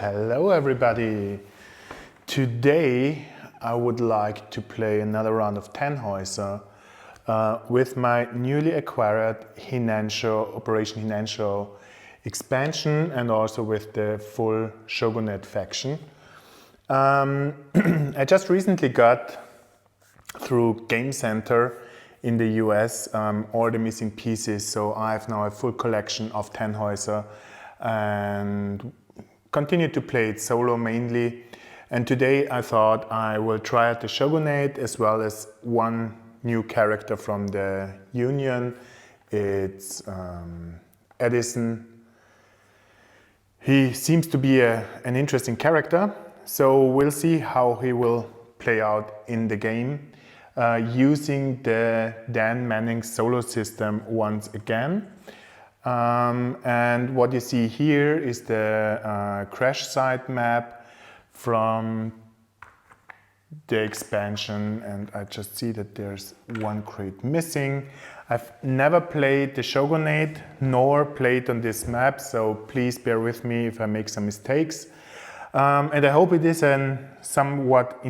Hello everybody! Today I would like to play another round of Tannhäuser with my newly acquired Operation Hinensho expansion and also with the full Shogunate Faction. I just recently got through Game Center in the US all the missing pieces, so I have now a full collection of Tannhäuser and continue to play it solo mainly. And today I thought I will try out the Shogunate as well as one new character from the Union. It's Edison. He seems to be an interesting character, so we'll see how he will play out in the game using the Mannings Solo System once again. And what you see here is the crash site map from the expansion, and I just see that there's one crate missing. I've never played the Shogunate nor played on this map, so please bear with me if I make some mistakes. And I hope it is a somewhat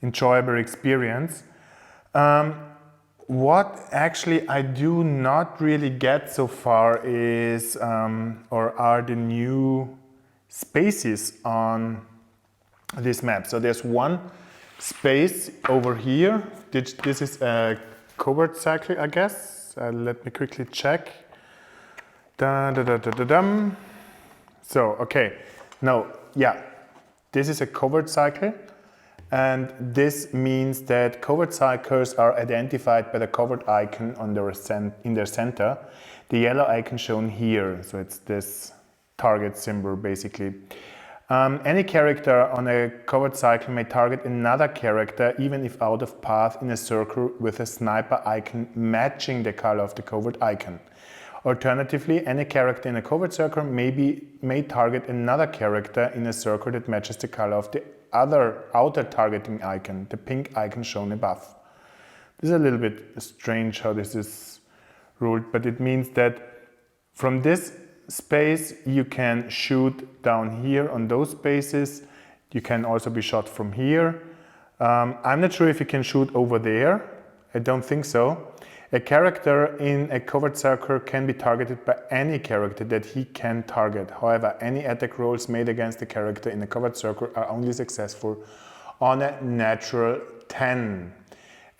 enjoyable experience. What actually I do not really get so far is are the new spaces on this map. So there's one space over here. This is a covert cycle, I guess. Let me quickly check. So, okay. No, yeah, this is a covert cycle. And this means that covert cycles are identified by the covert icon on in their center, the yellow icon shown here. So it's this target symbol basically. Any character on a covert cycle may target another character even if out of path in a circle with a sniper icon matching the color of the covert icon. Alternatively, any character in a covert circle may target another character in a circle that matches the color of the other outer targeting icon, the pink icon shown above. This is a little bit strange how this is ruled, but it means that from this space you can shoot down here on those spaces. You can also be shot from here. I'm not sure if you can shoot over there. I don't think so. A character in a covert circle can be targeted by any character that he can target. However, any attack rolls made against the character in a covert circle are only successful on a natural 10.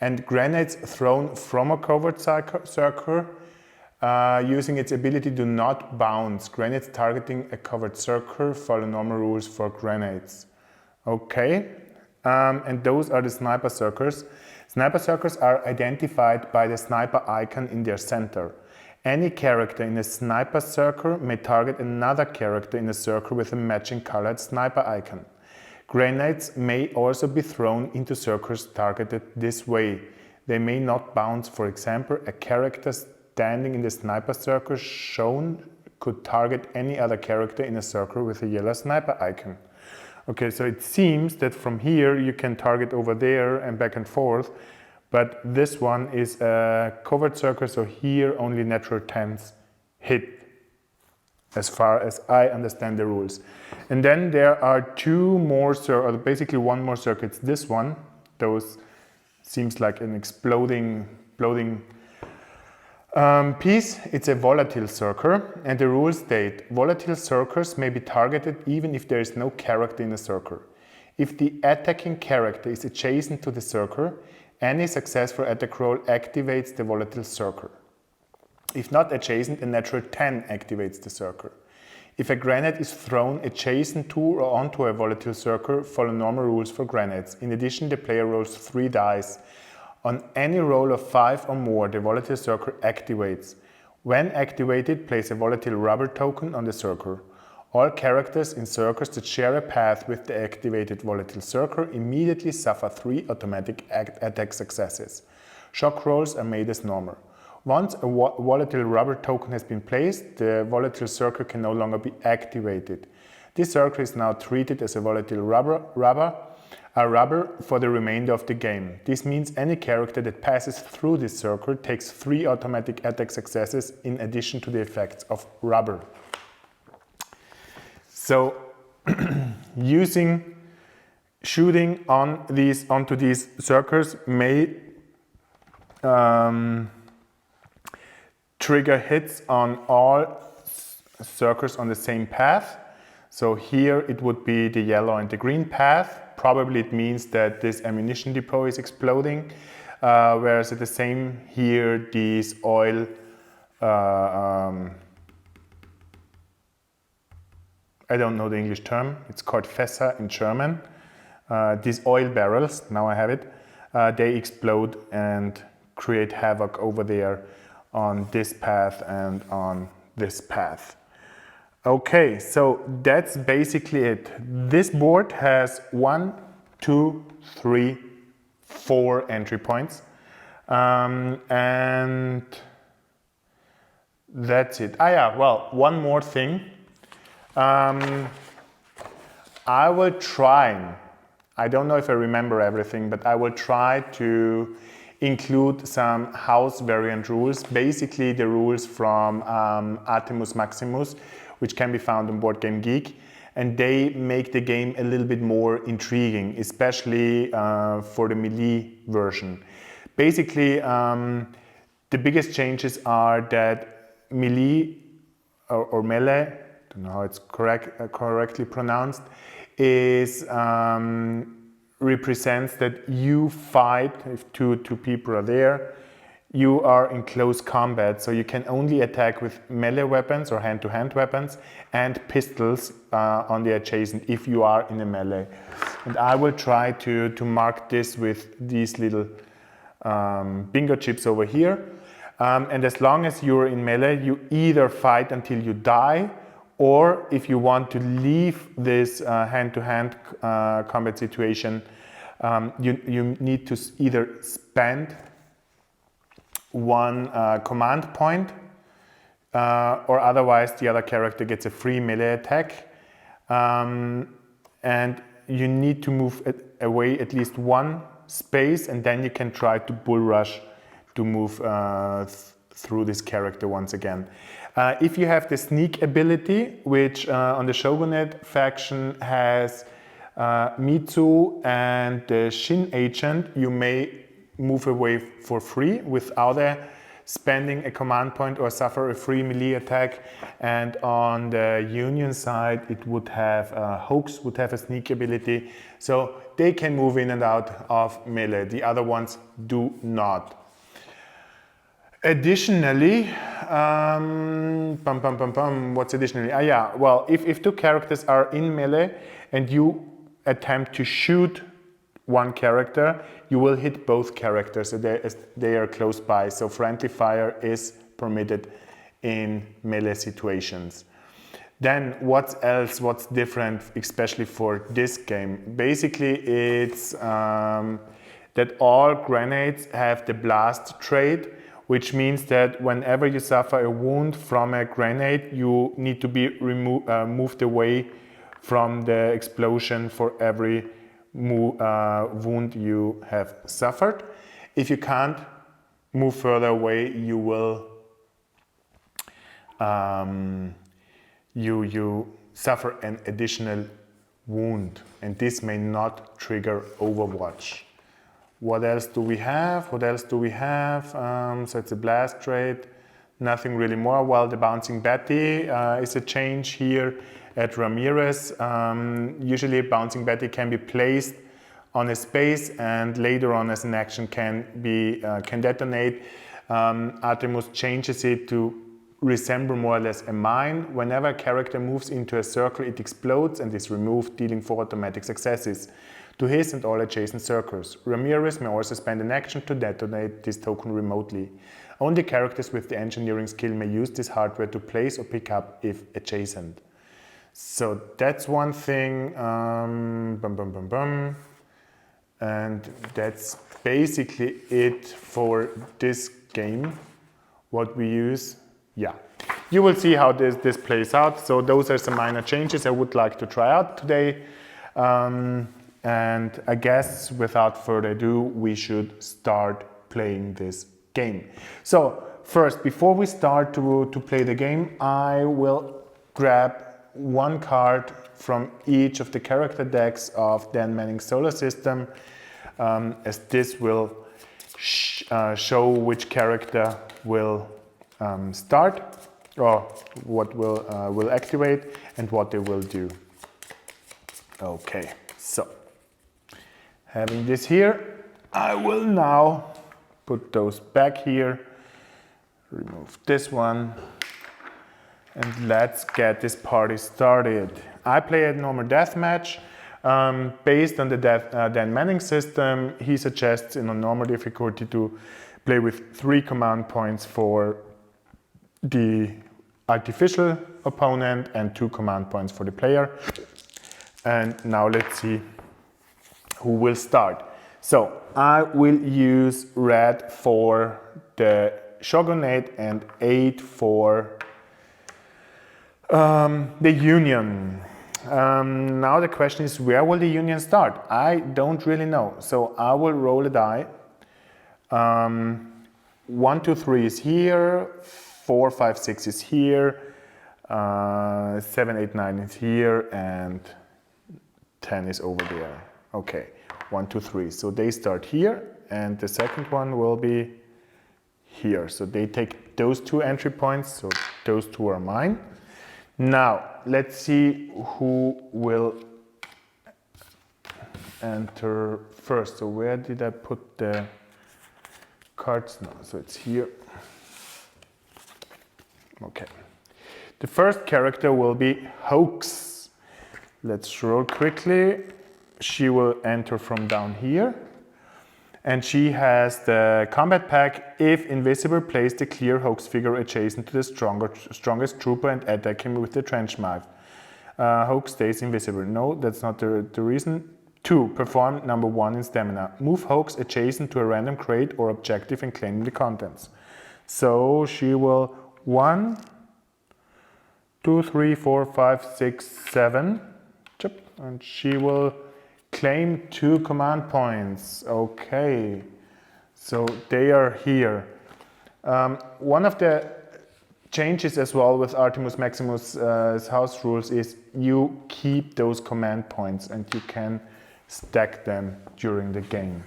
And grenades thrown from a covert circle using its ability do not bounce. Grenades targeting a covered circle follow normal rules for grenades. Okay, and those are the sniper circles. Sniper circles are identified by the sniper icon in their center. Any character in a sniper circle may target another character in a circle with a matching colored sniper icon. Grenades may also be thrown into circles targeted this way. They may not bounce. For example, a character standing in the sniper circle shown could target any other character in a circle with a yellow sniper icon. Okay, so it seems that from here you can target over there and back and forth, but this one is a covert circle, so here only natural 10s hit, as far as I understand the rules. And then there are two more, or basically one more circle. It's this one. Those seems like an exploding piece. It's a volatile circle, and the rules state volatile circles may be targeted even if there is no character in the circle. If the attacking character is adjacent to the circle, any successful attack roll activates the volatile circle. If not adjacent, a natural 10 activates the circle. If a grenade is thrown adjacent to or onto a volatile circle, follow normal rules for grenades. In addition, the player rolls 3 dice. On any roll of 5 or more, the volatile circle activates. When activated, place a volatile rubber token on the circle. All characters in circles that share a path with the activated volatile circle immediately suffer 3 automatic attack successes. Shock rolls are made as normal. Once a volatile rubber token has been placed, the volatile circle can no longer be activated. This circle is now treated as a volatile rubber for the remainder of the game. This means any character that passes through this circle takes 3 automatic attack successes in addition to the effects of rubber. So Shooting onto these circles may trigger hits on all circles on the same path. So here it would be the yellow and the green path. Probably it means that this ammunition depot is exploding, whereas at the same here these oil I don't know the English term, it's called Fässer in German. These oil barrels, now I have it, they explode and create havoc over there on this path and on this path. Okay, so that's basically it. This board has 1, 2, 3, 4 entry points. And that's it. Ah yeah, well, one more thing. I will try, I don't know if I remember everything, but I will try to include some house variant rules, basically the rules from Artemus Maximus, which can be found on Board Game Geek, and they make the game a little bit more intriguing, especially for the melee version. Basically, the biggest changes are that melee or melee, I don't know how it's correctly pronounced, is represents that you fight, if two people are there, you are in close combat, so you can only attack with melee weapons or hand-to-hand weapons and pistols on the adjacent if you are in a melee. And I will try to mark this with these little bingo chips over here. And as long as you're in melee, you either fight until you die, or if you want to leave this hand-to-hand combat situation, you need to either spend one command point, or otherwise the other character gets a free melee attack. And you need to move away at least one space, and then you can try to bull rush to move through this character once again. If you have the sneak ability, which on the Shogunate faction has Mitsu and the Shin agent, you may move away for free without spending a command point or suffer a free melee attack. And on the Union side, it would have Hoax would have a sneak ability, so they can move in and out of melee. The other ones do not. Additionally, what's additionally? Ah, yeah. Well, if two characters are in melee and you attempt to shoot one character, you will hit both characters, so they are close by. So friendly fire is permitted in melee situations. Then what's different, especially for this game? Basically, it's that all grenades have the blast trait, which means that whenever you suffer a wound from a grenade, you need to be moved away from the explosion for every wound you have suffered. If you can't move further away, you will you suffer an additional wound, and this may not trigger Overwatch. What else do we have? So it's a blast trait, nothing really more. Well, the Bouncing Betty is a change here at Ramirez. Usually Bouncing Betty can be placed on a space and later on as an action can detonate. Artemus changes it to resemble more or less a mine. Whenever a character moves into a circle, it explodes and is removed, dealing 4 automatic successes to his and all adjacent circles. Ramirez may also spend an action to detonate this token remotely. Only characters with the engineering skill may use this hardware to place or pick up if adjacent. So that's one thing. And that's basically it for this game, what we use. Yeah, you will see how this plays out. So those are some minor changes I would like to try out today. And I guess without further ado, we should start playing this game. So first, before we start to play the game, I will grab one card from each of the character decks of the Mannings Solo System, as this will show which character will start, or what will activate, and what they will do. Okay, so having this here, I will now put those back here, remove this one, and let's get this party started. I play a normal deathmatch. Based on the Dan Mannings system, he suggests in a normal difficulty to play with 3 command points for the artificial opponent and 2 command points for the player. And now let's see who will start. So I will use red for the Shogunate and 8 for the Union. Now the question is, where will the Union start? I don't really know. So I will roll a die. 1, 2, 3 is here. 4, 5, 6 is here. 7, 8, 9 is here. And 10 is over there. Okay, 1, 2, 3. So they start here. And the second one will be here. So they take those 2 entry points. So those 2 are mine. Now, let's see who will enter first. So where did I put the cards now? So it's here. Okay. The first character will be Hoax. Let's roll quickly. She will enter from down here. And she has the combat pack. If invisible, place the clear Hoax figure adjacent to the strongest trooper and attack him with the trench knife. Hoax stays invisible. No, that's not the reason. 2. Perform number 1 in stamina. Move Hoax adjacent to a random crate or objective and claim the contents. So she will 1, 2, 3, 4, 5, 6, 7. And she will claim 2 command points. Okay, so they are here. One of the changes as well with Artemis Maximus' house rules is you keep those command points and you can stack them during the game.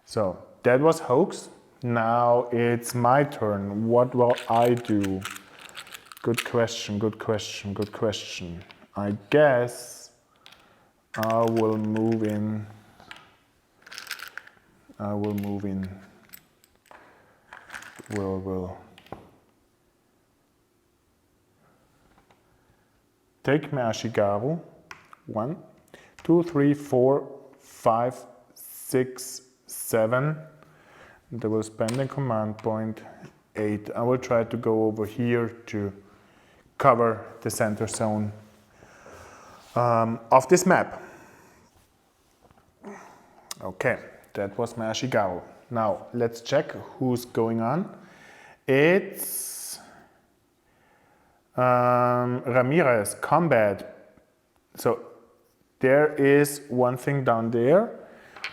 So that was Hoax. Now it's my turn. What will I do? Good question, good question, good question. I guess I will move in. Will take my Ashigaru. 1, 2, 3, 4, 5, 6, 7. And I will spend a command point 8. I will try to go over here to cover the center zone of this map. Okay, that was my Ashigaru. Now let's check who's going on. It's Ramirez, combat. So there is one thing down there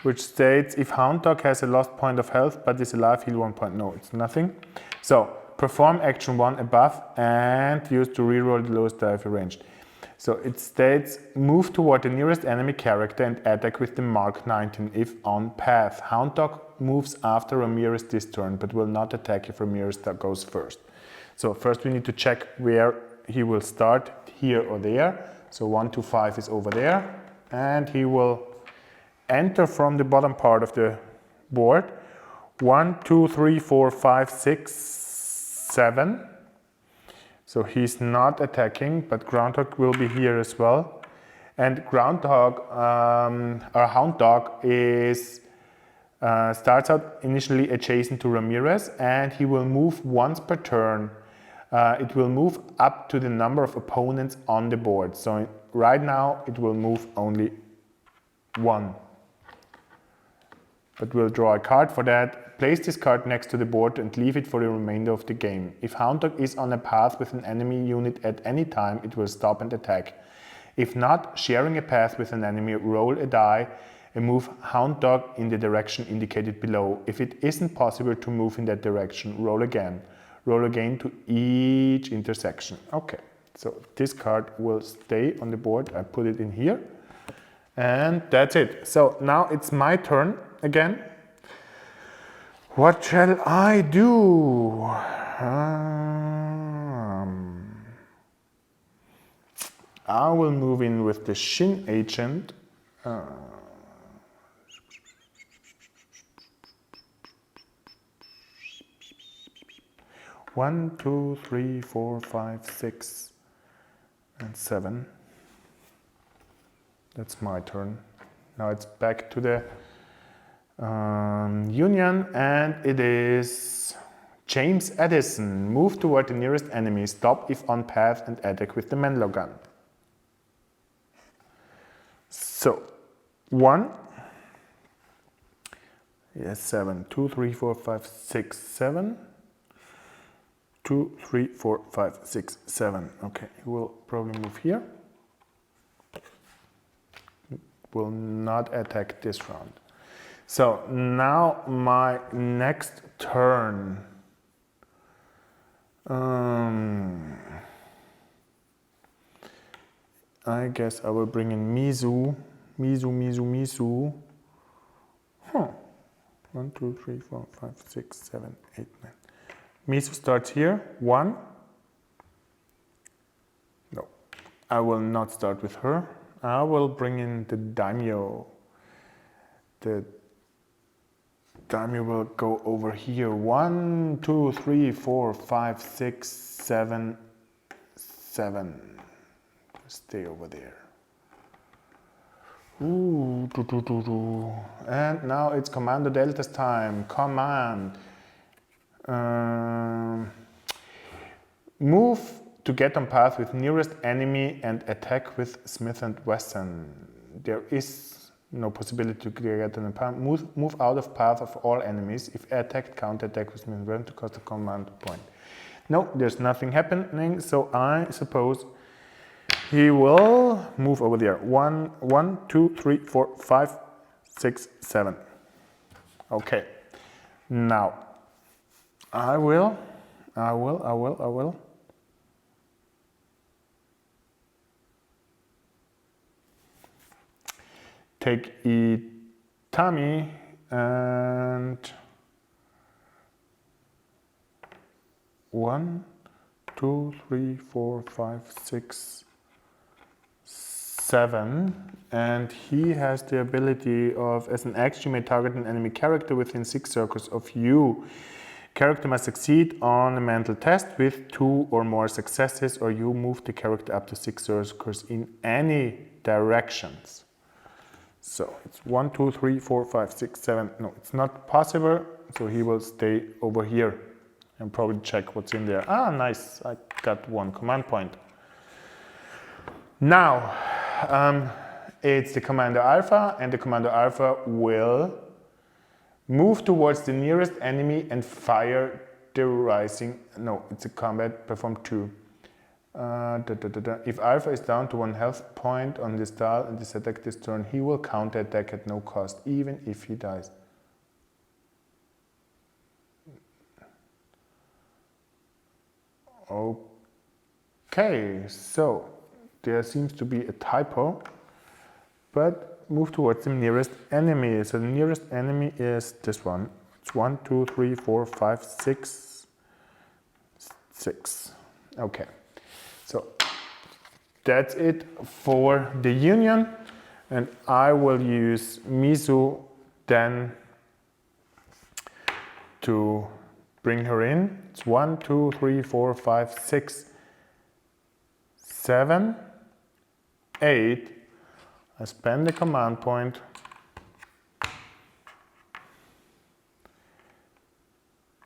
which states if Hound Dog has a lost point of health but is alive, heal 1 point. No, it's nothing. So perform action 1 above and use to reroll the lowest die if arranged. So it states move toward the nearest enemy character and attack with the mark 19 if on path. Hound Dog moves after Ramirez this turn but will not attack if Ramirez goes first. So first we need to check where he will start, here or there. So 1, 2, 5 is over there, and he will enter from the bottom part of the board. 1, 2, 3, 4, 5, 6, 7. So he's not attacking, but Groundhog will be here as well. And Groundhog, or Hound Dog, is starts out initially adjacent to Ramirez, and he will move once per turn. It will move up to the number of opponents on the board. So right now it will move only 1. But we'll draw a card for that. Place this card next to the board and leave it for the remainder of the game. If Hound Dog is on a path with an enemy unit at any time, it will stop and attack. If not, sharing a path with an enemy, roll a die and move Hound Dog in the direction indicated below. If it isn't possible to move in that direction, roll again. Roll again to each intersection. Okay, So this card will stay on the board. I put it in here. And that's it. So now it's my turn again. What shall I do? I will move in with the Shin agent. 1, 2, 3, 4, 5, 6, and 7. That's my turn. Now it's back to the Union, and it is James Addison. Move toward the nearest enemy. Stop if on path and attack with the Menlo gun. So 1. Yes, 7. 2, 3, 4, 5, 6, 7. 2, 3, 4, 5, 6, 7. Okay, he will probably move here. Will not attack this round. So now my next turn. I guess I will bring in Mizu. Mizu. 1, 2, 3, 4, 5, 6, 7, 8, 9. Mizu starts here. 1. No, I will not start with her. I will bring in the daimyo. The daimyo will go over here. 1, 2, 3, 4, 5, 6, 7, 7. Stay over there. Ooh, and now it's Commander Delta's time. Command. Move to get on path with nearest enemy and attack with Smith & Wesson. There is no possibility to get on the path. Move out of path of all enemies. If attacked, counterattack with Smith & Wesson to cost a command point. No, there's nothing happening, so I suppose he will move over there. 1, 2, 3, 4, 5, 6, 7. Okay. Now, I will. Take Itami and 1, 2, 3, 4, 5, 6, 7, and he has the ability of, as an action, you may target an enemy character within 6 circles of you. Character must succeed on a mental test with 2 or more successes, or you move the character up to 6 circles in any directions. So it's 1, 2, 3, 4, 5, 6, 7. No, it's not possible, so he will stay over here and probably check what's in there. Ah, nice, I got 1 command point. Now, it's the Commander Alpha, and the Commander Alpha will move towards the nearest enemy and fire the rising. No, it's a combat, perform 2. If Alpha is down to 1 health point on this dial and this attack this turn, he will counterattack at no cost, even if he dies. Okay, so there seems to be a typo, but move towards the nearest enemy. So the nearest enemy is this one. It's 1, 2, 3, 4, 5, 6, 6. Okay, so that's it for the Union, and I will use Mizu then to bring her in. It's 1, 2, 3, 4, 5, 6, 7, 8. I spend the command point.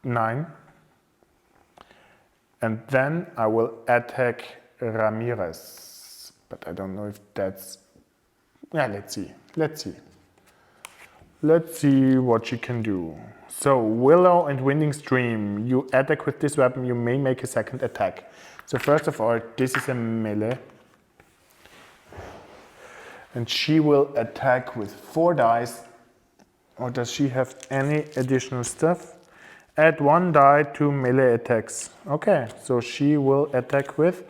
9. And then I will attack Ramirez. But I don't know if that's... Yeah, let's see. Let's see what she can do. So, Willow and Winding Stream. You attack with this weapon, you may make a second attack. So first of all, this is a melee. And she will attack with 4 dice. Or does she have any additional stuff? Add 1 die to melee attacks. Okay, so she will attack with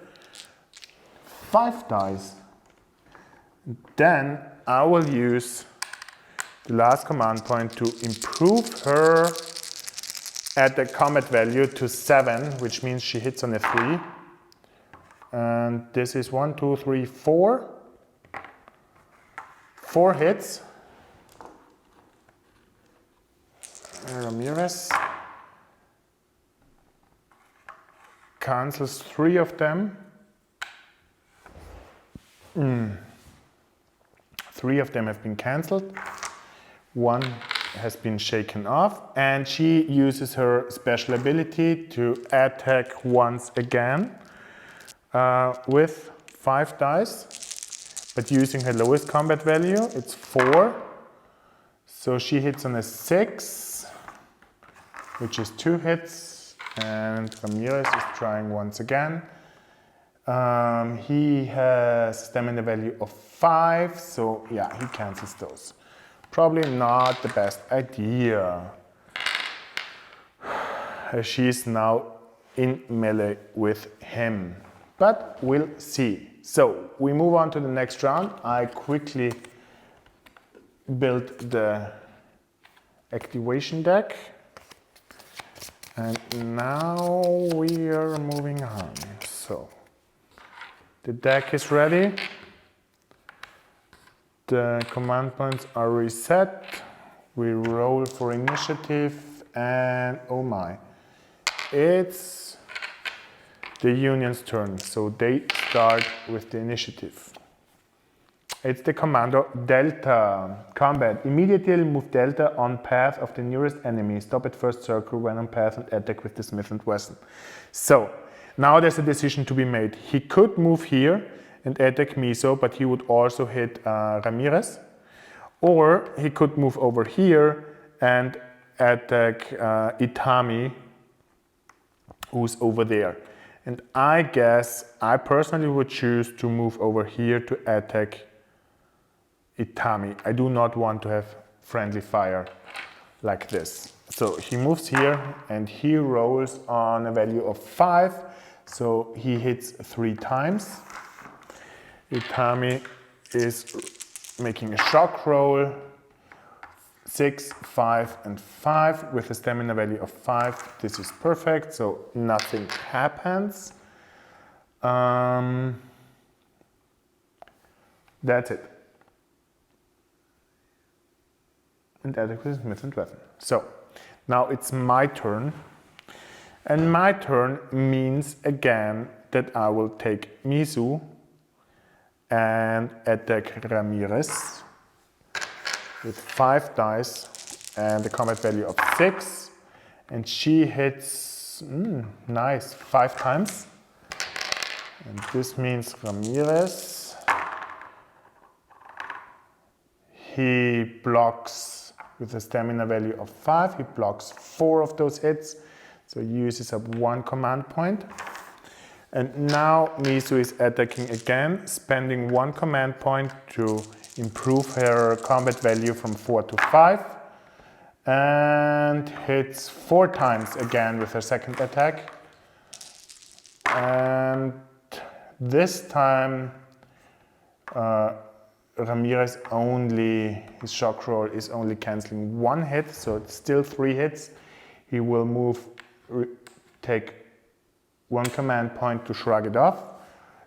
5 dice. Then I will use the last command point to improve her at the combat value to 7, which means she hits on a 3. And this is 1, 2, 3, 4. 4 hits. Ramirez cancels 3 of them. 3 of them have been cancelled. 1 has been shaken off, and she uses her special ability to attack once again with 5 dice, but using her lowest combat value. It's 4. So she hits on a 6, which is 2 hits, and Ramirez is trying once again. He has stamina value of 5, so yeah, he cancels those. Probably not the best idea. She's now in melee with him, but we'll see. So we move on to the next round. I quickly built the activation deck, and now we are moving on. So the deck is ready. The command points are reset. We roll for initiative, and oh my, it's the Union's turn. So they start with the initiative. It's the commando Delta. Combat. Immediately move Delta on path of the nearest enemy. Stop at first circle when on path and attack with the Smith & Wesson. So now there's a decision to be made. He could move here and attack Miso, but he would also hit Ramirez. Or he could move over here and attack Itami, who's over there. And I guess I personally would choose to move over here to attack Itami. I do not want to have friendly fire like this. So he moves here and he rolls on a value of 5. So he hits 3 times. Itami is making a shock roll. 6, 5, and 5 with a stamina value of 5. This is perfect, so nothing happens. That's it. And attack with Smith & Wesson. So now it's my turn. And my turn means again that I will take Miso and attack Ramirez with 5 dice and a combat value of 6. And she hits, nice, 5 times. And this means Ramirez, he blocks with a stamina value of 5. He blocks 4 of those hits, so he uses up 1 command point. And now Miso is attacking again, spending 1 command point to improve her combat value from 4 to 5. And hits 4 times again with her second attack. And this time Ramirez his shock roll is only cancelling 1 hit, so it's still 3 hits. He will take 1 command point to shrug it off.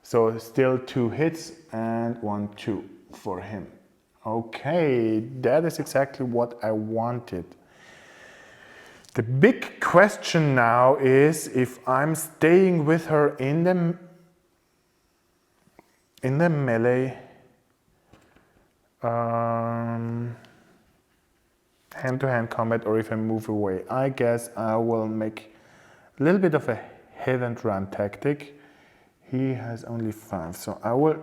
So still 2 hits and 1, 2 for him. Okay, that is exactly what I wanted. The big question now is if I'm staying with her in the melee hand-to-hand combat, or if I move away. I guess I will make a little bit of a hit and run tactic. He has only 5, so I will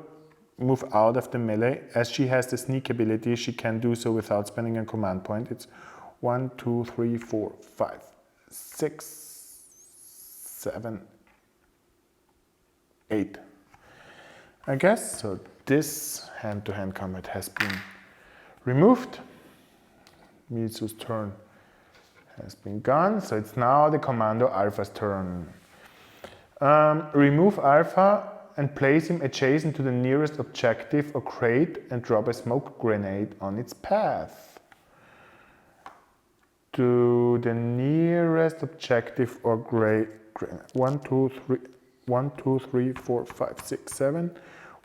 move out of the melee. As she has the sneak ability, she can do so without spending a command point. It's 1, 2, 3, 4, 5, 6, 7, 8. I guess so. This hand-to-hand combat has been removed. Miso's turn has been gone, so it's now the Commando Alpha's turn. Remove Alpha and place him adjacent to the nearest objective or crate and drop a smoke grenade on its path. To the nearest objective or crate. 1, 2, 3, 1, 2, 3, 4, 5, 6, 7.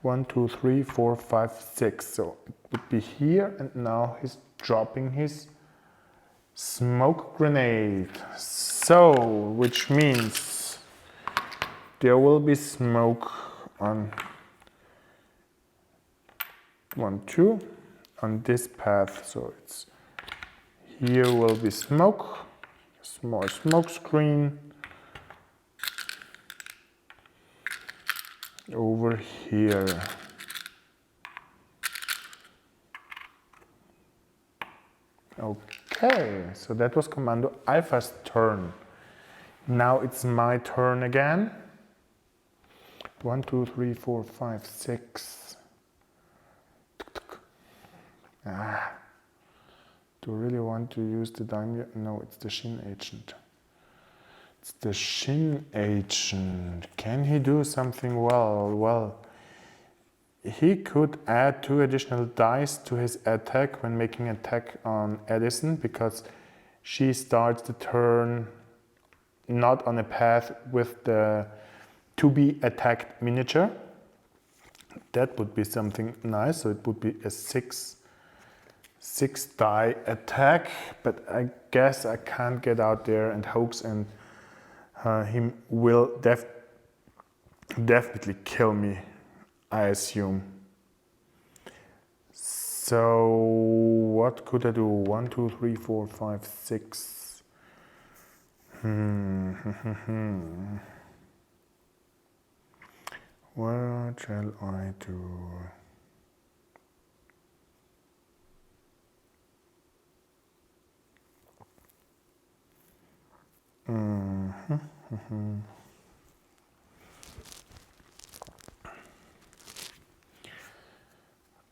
1, 2, 3, 4, 5, 6. So it would be here, and now he's dropping his smoke grenade. So, which means there will be smoke on 1, 2 on this path. So it's here will be smoke, small smoke screen. Over here. Okay, so that was Commando Alpha's turn. Now it's my turn again. 1, 2, 3, 4, 5, 6. Ah. Do I really want to use the daimyo? No, it's the Shin agent. It's the Shin agent. Can he do something well? Well, he could add 2 additional dice to his attack when making an attack on Edison, because she starts the turn not on a path with the to be attacked miniature. That would be something nice. So it would be a 6 die attack, but I guess I can't get out there and hoax, and him will definitely kill me, I assume. So what could I do? 1, 2, 3, 4, 5, 6. What shall I do?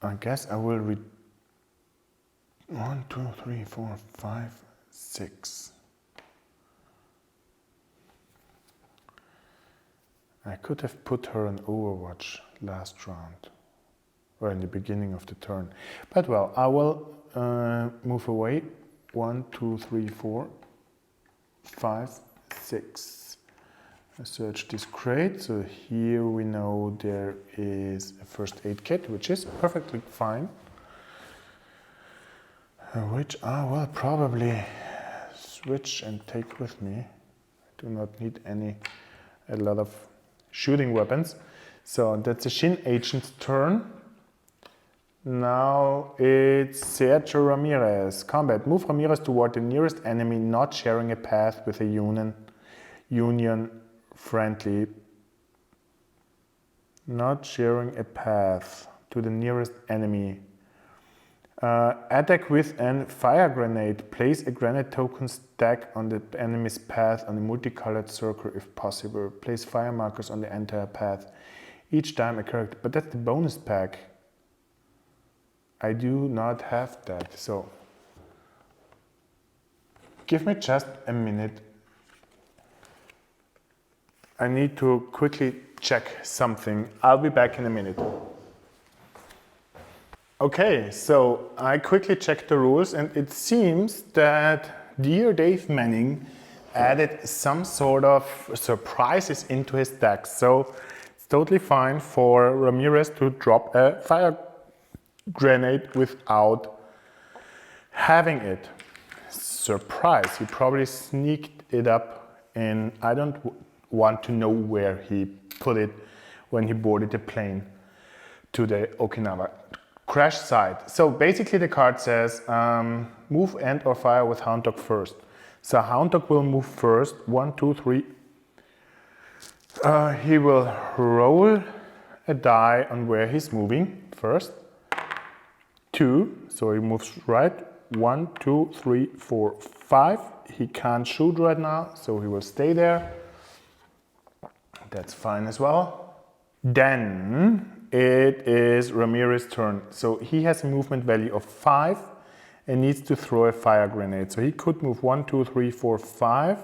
I guess I will read 1, 2, 3, 4, 5, 6. I could have put her on Overwatch last round, or in the beginning of the turn. But well, I will move away. 1, 2, 3, 4, 5, 6. I search this crate. So here we know there is a first aid kit, which is perfectly fine. Which I will probably switch and take with me. I do not need a lot of shooting weapons. So that's a Shin agent's turn. Now it's Sergio Ramirez. Combat. Move Ramirez toward the nearest enemy not sharing a path with a Union friendly. Not sharing a path to the nearest enemy. Attack with a fire grenade. Place a grenade token stack on the enemy's path on a multicolored circle if possible. Place fire markers on the entire path. Each time a character. But that's the bonus pack. I do not have that. So give me just a minute. I need to quickly check something. I'll be back in a minute. Okay, so I quickly checked the rules, and it seems that dear Dave Manning added some sort of surprises into his deck. So it's totally fine for Ramirez to drop a fire grenade without having it. Surprise, he probably sneaked it up, and I don't want to know where he put it when he boarded the plane to the Okinawa crash site. So basically the card says move and or fire with Hound Dog first. So Hound Dog will move first. 1, 2, 3. He will roll a die on where he's moving first. 2, so he moves right. 1, 2, 3, 4, 5. He can't shoot right now, so he will stay there. That's fine as well. Then it is Ramirez's turn. So he has a movement value of 5 and needs to throw a fire grenade. So he could move 1, 2, 3, 4, 5.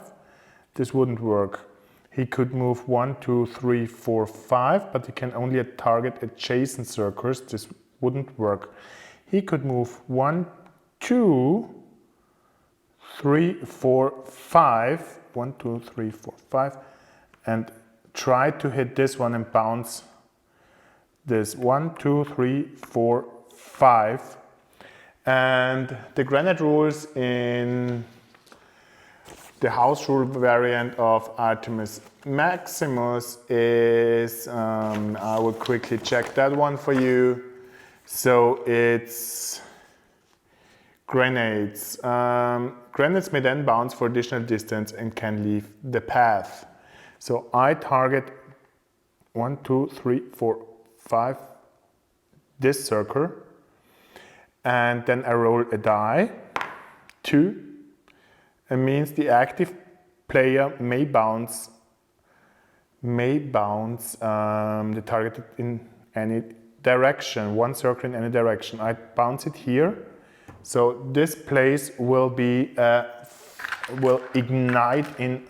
This wouldn't work. He could move 1, 2, 3, 4, 5, but he can only target adjacent circles. This wouldn't work. He could move 1, 2, 3, 4, 5. 1, 2, 3, 4, 5. And try to hit this one and bounce this 1, 2, 3, 4, 5. And the granite rules in the house rule variant of Artemis Maximus is, I will quickly check that one for you. So it's grenades. Grenades may then bounce for additional distance and can leave the path. So I target 1, 2, 3, 4, 5, this circle, and then I roll a die, 2. It means the active player may bounce the target in any direction, one circle in any direction. I bounce it here, so this place will be will ignite in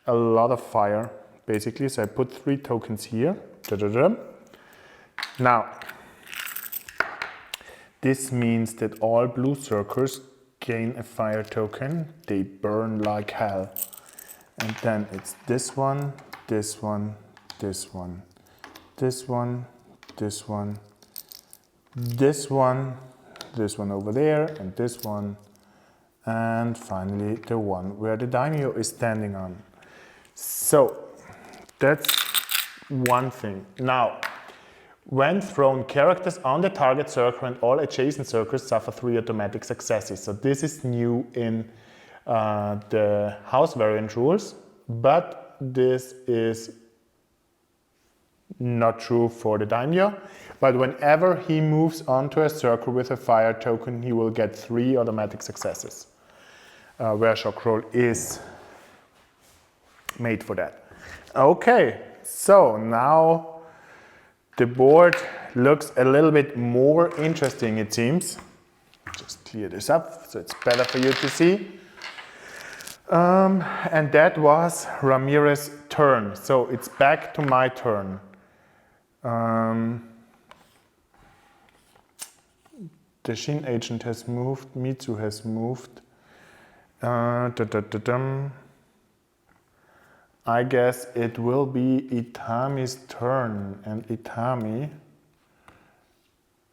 a lot of fire, basically. So I put 3 tokens here. Now, this means that all blue circles gain a fire token. They burn like hell. And then it's this one, this one, this one, this one, this one, this one, this one over there, and this one, and finally the one where the daimyo is standing on. So that's one thing. Now, when thrown, characters on the target circle and all adjacent circles suffer 3 automatic successes. So this is new in the house variant rules, but this is not true for the daimyo. But whenever he moves onto a circle with a fire token, he will get 3 automatic successes, where shock roll is made for that. Okay, so now the board looks a little bit more interesting, it seems. Just clear this up so it's better for you to see. And that was Ramirez's turn. So it's back to my turn. The Shin agent has moved, Mitsu has moved. I guess it will be Itami's turn, and Itami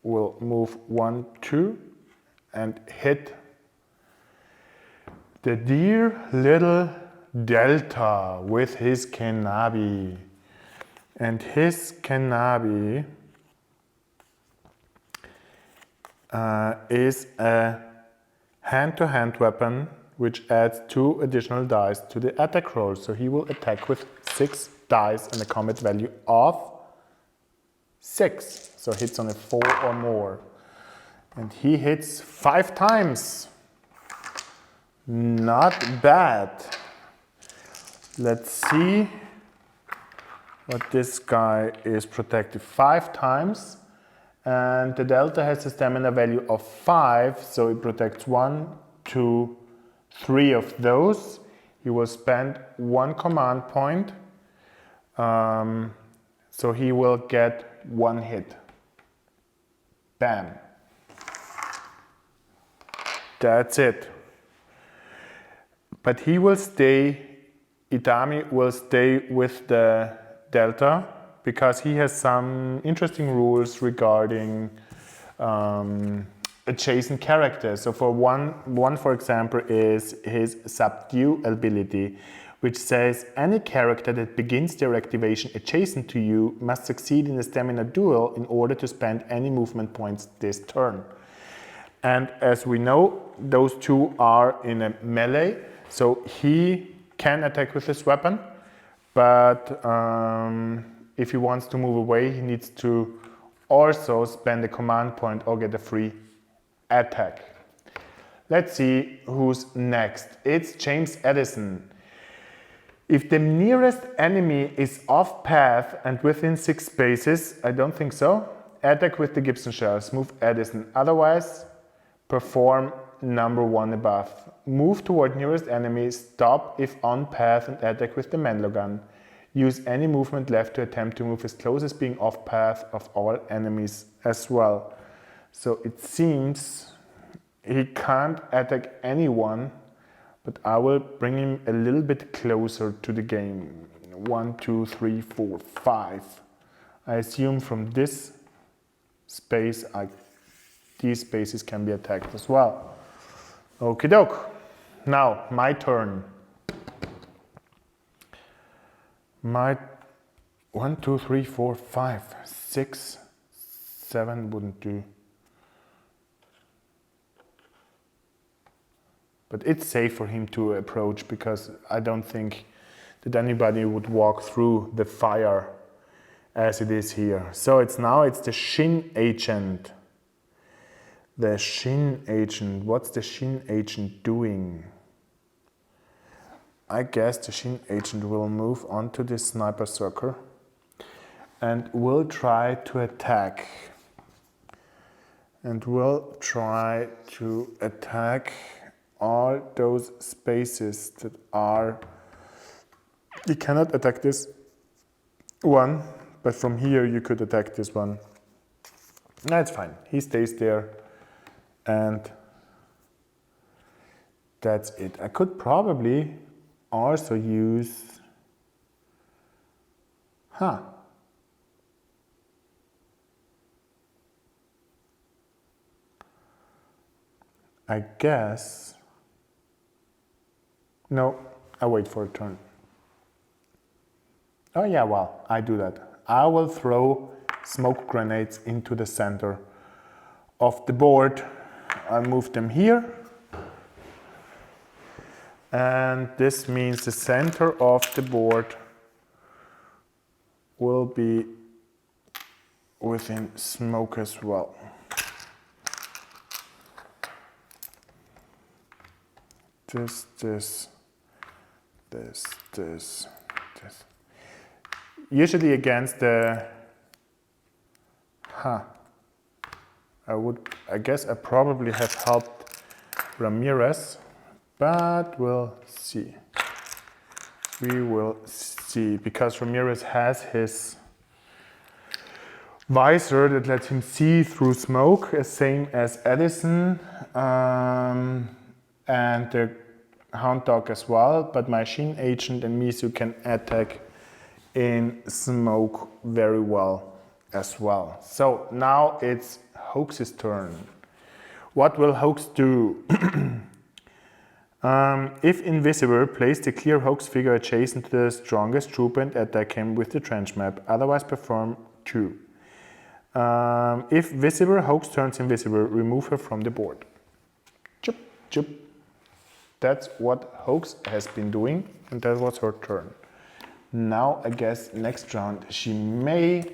will move 1, 2 and hit the dear little Delta with his Kenabi. And his Kenabi is a hand-to-hand weapon which adds 2 additional dice to the attack roll. So he will attack with 6 dice and a combat value of 6. So hits on a 4 or more. And he hits 5 times. Not bad. Let's see what this guy is protected. 5 times. And the Delta has a stamina value of 5, so it protects 1, 2, 3 of those. He will spend 1 command point, so he will get 1 hit. Bam. That's it. But he will stay, Itami will stay with the Delta because he has some interesting rules regarding adjacent characters. So for one, for example, is his subdue ability, which says any character that begins their activation adjacent to you must succeed in a stamina duel in order to spend any movement points this turn. And as we know, those 2 are in a melee, so he can attack with this weapon, but if he wants to move away, he needs to also spend a command point or get a free attack. Let's see who's next. It's James Edison. If the nearest enemy is off path and within 6 spaces, I don't think so, attack with the Gibson shells, move Edison. Otherwise, perform number 1 above. Move toward nearest enemy, stop if on path and attack with the Menlo gun. Use any movement left to attempt to move as close as being off path of all enemies as well. So it seems he can't attack anyone, but I will bring him a little bit closer to the game. 1, 2, 3, 4, 5. I assume from this space, these spaces can be attacked as well. Okie doke. Now, my turn. My 1, 2, 3, 4, 5, 6, 7 wouldn't do. But it's safe for him to approach because I don't think that anybody would walk through the fire as it is here. So it's the Shin agent. The Shin agent. What's the Shin agent doing? I guess the Shin agent will move onto this sniper circle and will try to attack. And will try to attack all those spaces that are... You cannot attack this one, but from here you could attack this one. That's fine. He stays there and that's it. I could probably also use... I guess... No, I wait for a turn. Oh yeah, well, I do that. I will throw smoke grenades into the center of the board. I'll move them here. And this means the center of the board will be within smoke as well. This. Usually against the... I guess I probably have helped Ramirez, but we'll see. We will see, because Ramirez has his visor that lets him see through smoke, same as Edison, and the Hound Dog as well, but my Shin agent and Misu can attack in smoke very well as well. So now it's Hoax's turn. What will Hoax do? If invisible, place the clear Hoax figure adjacent to the strongest trooper and attack him with the trench map. Otherwise perform 2. If visible, Hoax turns invisible. Remove her from the board. Chup, chup. That's what Hoax has been doing, and that was her turn. Now, I guess next round she may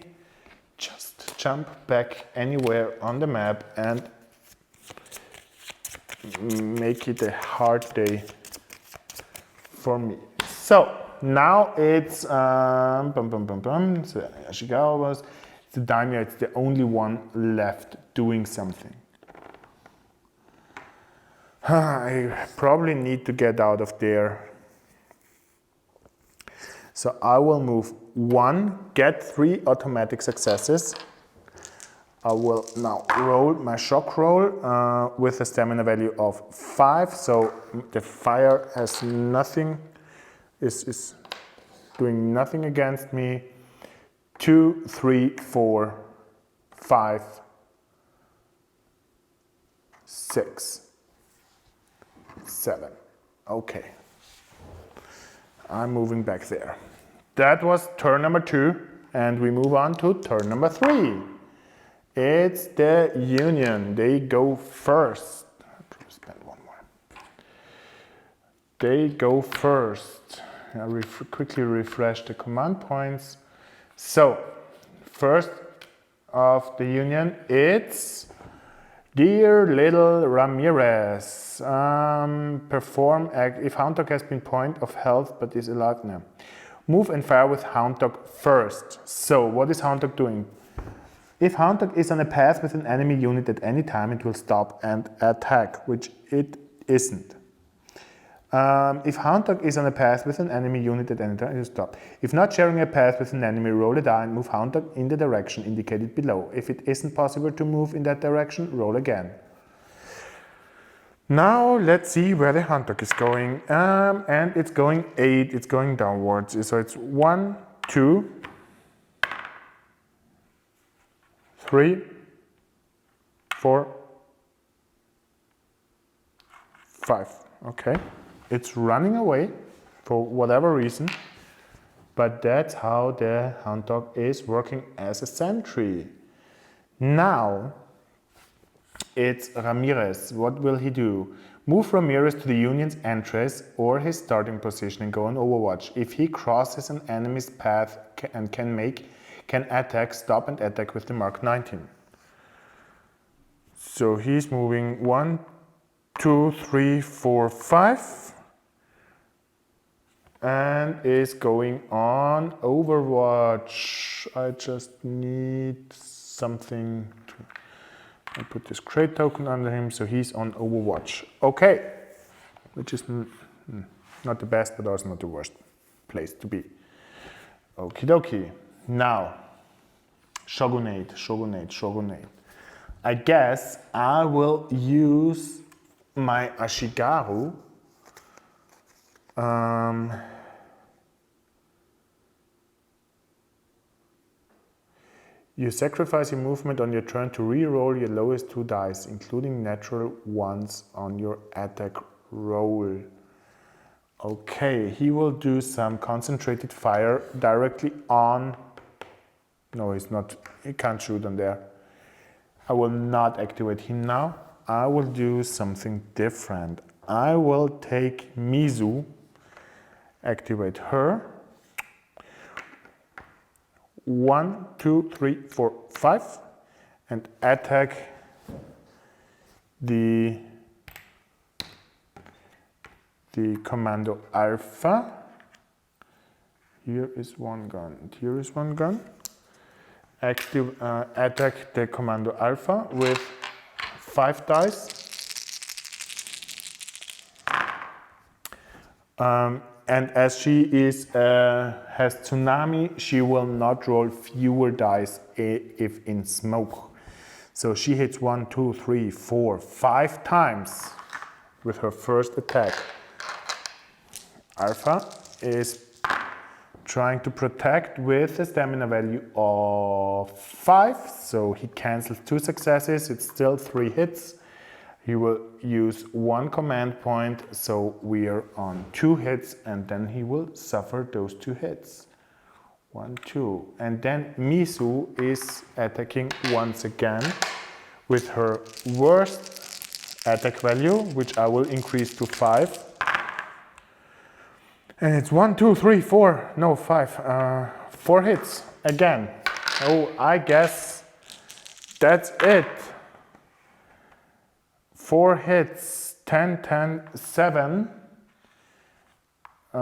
just jump back anywhere on the map and make it a hard day for me. So now it's So Ashigawa it's the daimyo. It's the only one left doing something. I probably need to get out of there. So I will move 1, get 3 automatic successes. I will now roll my shock roll with a stamina value of 5. So the fire has nothing, is doing nothing against me. 2, 3, 4, 5, 6, 7. Okay. I'm moving back there. That was turn number 2, and we move on to turn number 3. It's the Union. They go first. I'll spend 1 more. They go first. I'll quickly refresh the command points. So, first of the Union, it's Dear Little Ramirez. Perform act if Hound Dog has been point of health but is alive now. Move and fire with Hound Dog first. So what is Hound Dog doing? If Houndog is on a path with an enemy unit at any time, it will stop and attack, which it isn't. If Houndog is on a path with an enemy unit at any time, it will stop. If not sharing a path with an enemy, roll a die and move Houndog in the direction indicated below. If it isn't possible to move in that direction, roll again. Now let's see where the Houndog is going. And it's going 8, it's going downwards. So it's 1, 2, 3, 4, 5. Okay. It's running away for whatever reason, but that's how the Houndog is working as a sentry. Now it's Ramirez. What will he do? Move Ramirez to the Union's entrance or his starting position and go on Overwatch. If he crosses an enemy's path and can attack, stop and attack with the Mark 19. So he's moving 1, 2, 3, 4, 5. And is going on Overwatch. I just need something to... I put this crate token under him, so he's on Overwatch. Okay, which is not the best, but also not the worst place to be. Okie dokie. Now, Shogunate. I guess I will use my Ashigaru. You sacrifice your movement on your turn to re-roll your lowest 2 dice, including natural ones on your attack roll. Okay, he will do some concentrated fire directly on... No, he's not. He can't shoot on there. I will not activate him now. I will do something different. I will take Mizu, activate her. 1, 2, 3, 4, 5, and attack the Commando Alpha. Here is one gun, and here is one gun. Attack the Commando Alpha with 5 dice. And as she has Tsunami, she will not roll fewer dice if in smoke. So she hits 1, 2, 3, 4, 5 times with her first attack. Alpha is trying to protect with a stamina value of 5. So he cancels 2 successes, it's still 3 hits. He will use 1 command point, so we are on 2 hits, and then he will suffer those 2 hits. 1, 2. And then Mizu is attacking once again with her worst attack value, which I will increase to 5. And it's 1, 2, 3, 4, no 5, 4 hits again. Oh, I guess that's it. 4 hits, 10, 10, 7, 3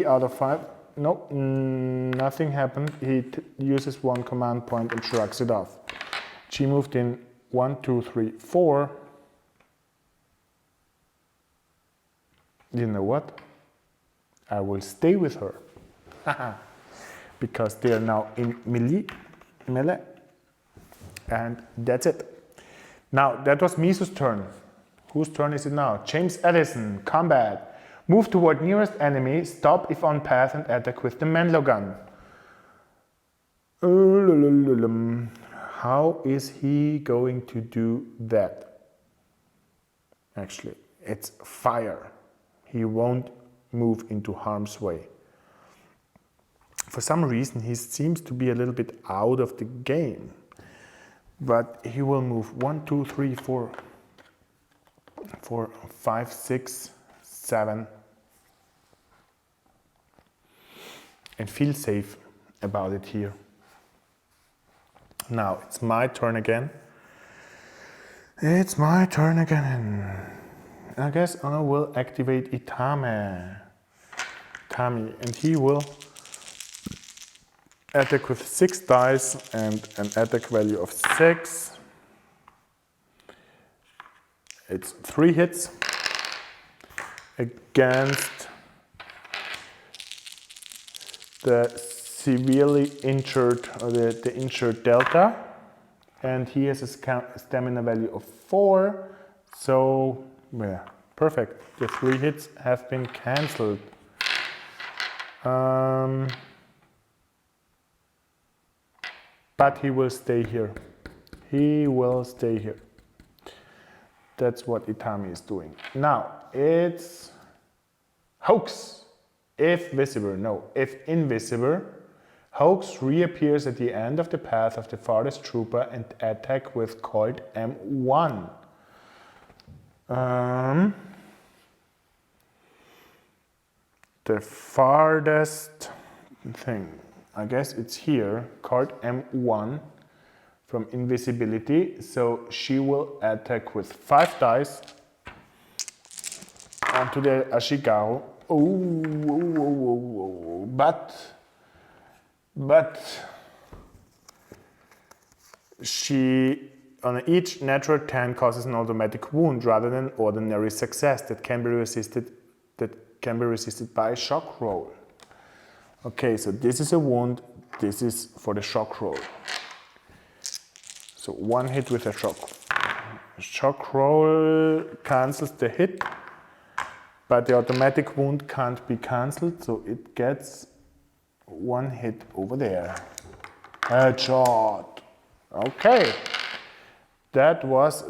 out of 5. Nope, nothing happened. He uses 1 command point and shrugs it off. She moved in 1, 2, 3, 4. You know what? I will stay with her. Because they are now in melee. And that's it. Now, that was Mizu's turn. Whose turn is it now? James Edison, combat. Move toward nearest enemy, stop if on path and attack with the Menlo gun. How is he going to do that? Actually, it's fire. He won't move into harm's way. For some reason, he seems to be a little bit out of the game. But he will move 1, 2, 3, 4, 5, 6, 7, and feel safe about it here. Now it's my turn again. It's my turn again. I guess I will activate Itami, and he will attack with 6 dice and an attack value of 6. It's 3 hits against the severely injured, or the injured Delta, and he has a stamina value of 4, so yeah, perfect. The 3 hits have been cancelled. But he will stay here. He will stay here. That's what Itami is doing. Now, it's Hoax. If visible, no. If invisible, Hoax reappears at the end of the path of the farthest trooper and attack with Colt M1. The farthest thing, I guess it's here, Colt M1 from invisibility, so she will attack with 5 dice onto the Ashigaru. But she, on each natural 10, causes an automatic wound rather than ordinary success that can be resisted by a shock roll. Okay, so this is a wound, this is for the shock roll. So 1 hit with a shock. Shock roll cancels the hit, but the automatic wound can't be cancelled, so it gets 1 hit over there. Headshot. Okay, that was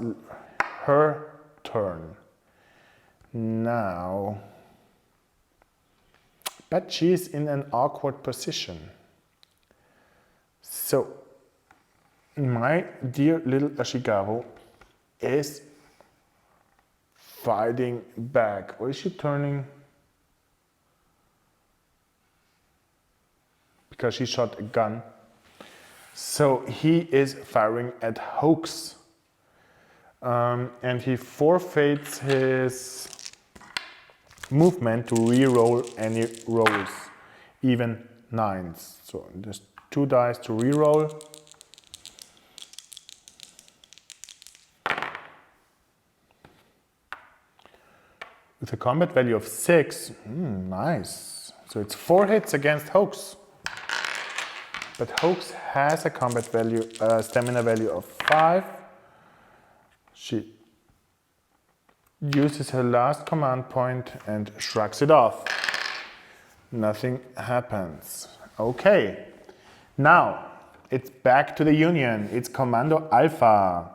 her turn. Now, but she's in an awkward position. So, my dear little Ashigaru is fighting back. Or is she turning? Because she shot a gun. So he is firing at Hoax. And he forfeits his movement to re-roll any rolls, even 9s. So there's 2 dice to re-roll. With a combat value of 6, nice. So it's 4 hits against Hoax. But Hoax has a combat value, stamina value of 5. She uses her last command point and shrugs it off. Nothing happens. Okay, now it's back to the Union. It's Commando Alpha.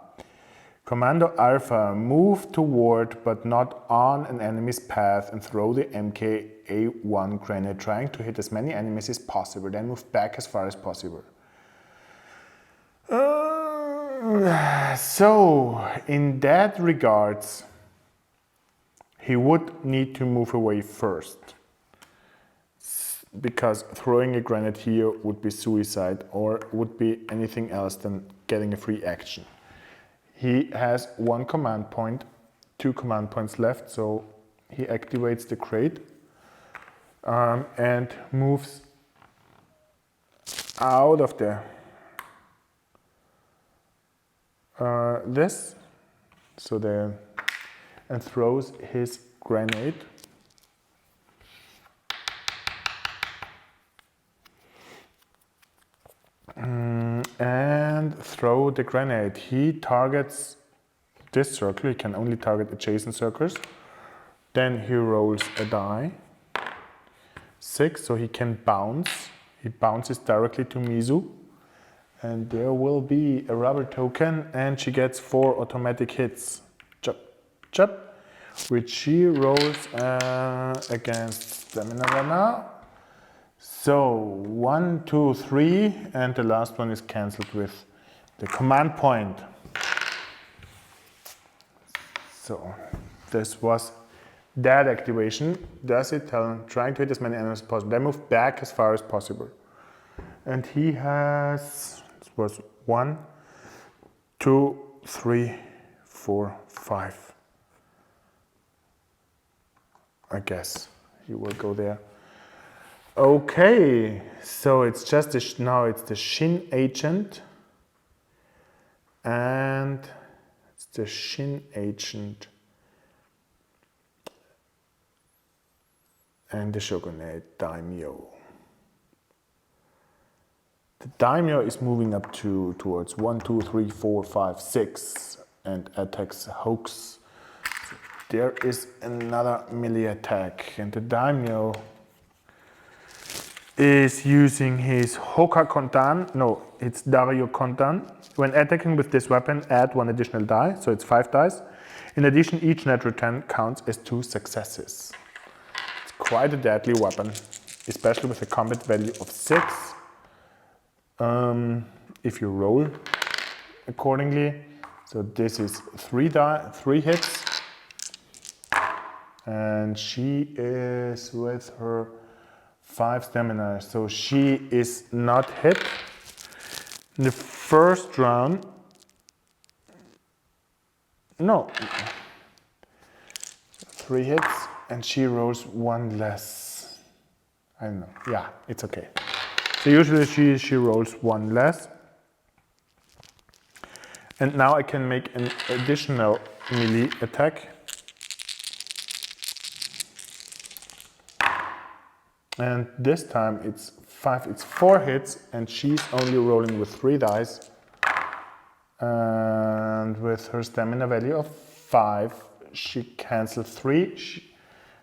Commando Alpha, move toward but not on an enemy's path and throw the MK-A1 grenade, trying to hit as many enemies as possible, then move back as far as possible. So, in that regards, he would need to move away first, because throwing a grenade here would be suicide or would be anything else than getting a free action. He has 1 command point, 2 command points left, so he activates the crate and moves out of the this, so there, and throws his grenade. And throw the grenade. He targets this circle. He can only target adjacent circles. Then he rolls a die. 6, so he can bounce. He bounces directly to Mizu. And there will be a rubber token, and she gets 4 automatic hits. Chop, chop. Which she rolls against Stamina Runner. So 1, 2, 3, and the last one is cancelled with the command point. So this was that activation. Does it tell him trying to hit as many enemies as possible? Then move back as far as possible. And he has, this was 1, 2, 3, 4, 5. I guess he will go there. Okay, so it's just now it's the Shin agent, and it's the Shin agent and the Shogunate Daimyo. The Daimyo is moving up towards 1, 2, 3, 4, 5, 6 and attacks Hoax. So there is another melee attack, and the Daimyo is using his Hoka Kontan, no, it's Dario Kontan. When attacking with this weapon, add 1 additional die, so it's 5 dice. In addition, each natural 10 counts as 2 successes. It's quite a deadly weapon, especially with a combat value of 6. If you roll accordingly. So this is 3 hits. And she is with her 5 stamina, so she is not hit. In the first round, no, 3 hits, and she rolls 1 less. I don't know, yeah, it's okay. So usually she rolls 1 less. And now I can make an additional melee attack. And this time it's 4 hits, and she's only rolling with 3 dice. And with her stamina value of 5, she cancels 3. She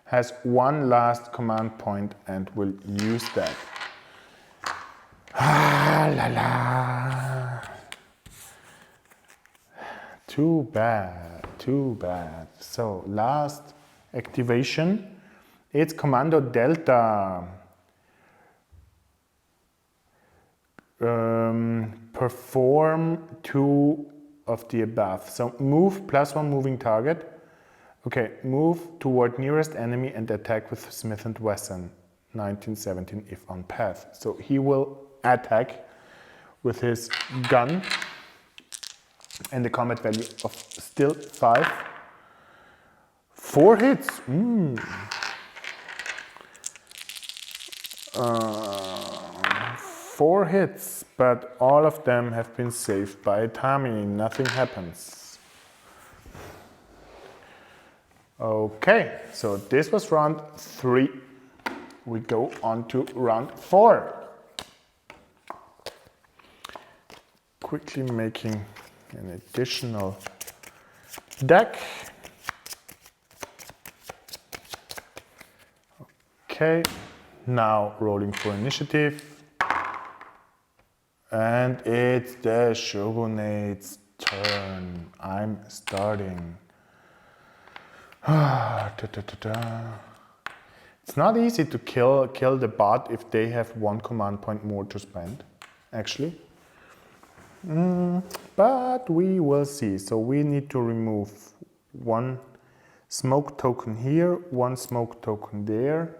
has 1 last command point and will use that. Ah la la. Too bad, too bad. So last activation. It's Commando Delta. Perform 2 of the above. So move +1 moving target. Okay, move toward nearest enemy and attack with Smith & Wesson. 1917 if on path. So he will attack with his gun. And the combat value of still 5. 4 hits. 4 hits, but all of them have been saved by Tami. Nothing happens. Okay, so this was round 3. We go on to round 4. Quickly making an additional deck. Okay, now rolling for initiative. And it's the Shogunate's turn. I'm starting. It's not easy to kill the bot if they have 1 command point more to spend, actually. But we will see. So we need to remove 1 smoke token here, 1 smoke token there.